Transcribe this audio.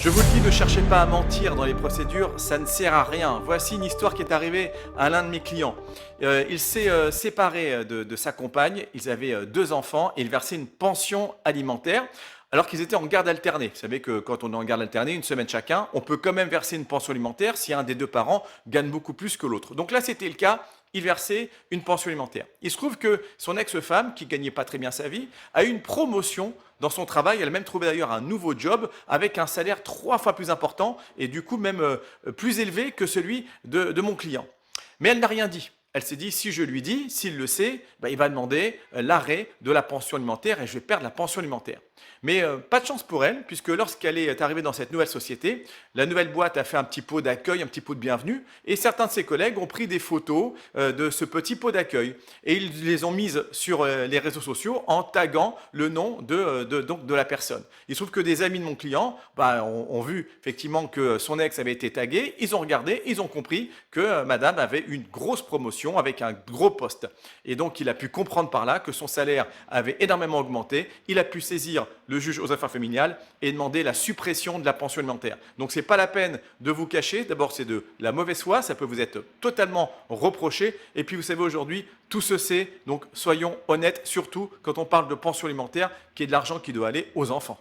Je vous le dis, ne cherchez pas à mentir dans les procédures, ça ne sert à rien. Voici une histoire qui est arrivée à l'un de mes clients. Il s'est séparé de sa compagne, ils avaient deux enfants et il versait une pension alimentaire alors qu'ils étaient en garde alternée. Vous savez que quand on est en garde alternée, une semaine chacun, on peut quand même verser une pension alimentaire si un des deux parents gagne beaucoup plus que l'autre. Donc là, c'était le cas. Il versait une pension alimentaire. Il se trouve que son ex-femme, qui gagnait pas très bien sa vie, a eu une promotion dans son travail. Elle a même trouvé d'ailleurs un nouveau job avec un salaire 3 fois plus important et du coup même plus élevé que celui de mon client. Mais elle n'a rien dit. Elle s'est dit, si je lui dis, s'il le sait, ben, il va demander l'arrêt de la pension alimentaire et je vais perdre la pension alimentaire. Mais pas de chance pour elle, puisque lorsqu'elle est arrivée dans cette nouvelle société, la nouvelle boîte a fait un petit pot d'accueil, un petit pot de bienvenue, et certains de ses collègues ont pris des photos de ce petit pot d'accueil. Et ils les ont mises sur les réseaux sociaux en taguant le nom donc de la personne. Il se trouve que des amis de mon client ont vu effectivement que son ex avait été tagué, ils ont regardé, ils ont compris que madame avait une grosse promotion avec un gros poste. Et donc il a pu comprendre par là que son salaire avait énormément augmenté, il a pu saisir le juge aux affaires familiales et demander la suppression de la pension alimentaire. Donc ce n'est pas la peine de vous cacher, d'abord c'est de la mauvaise foi, ça peut vous être totalement reproché, et puis vous savez aujourd'hui, tout se sait, donc soyons honnêtes, surtout quand on parle de pension alimentaire, qui est de l'argent qui doit aller aux enfants.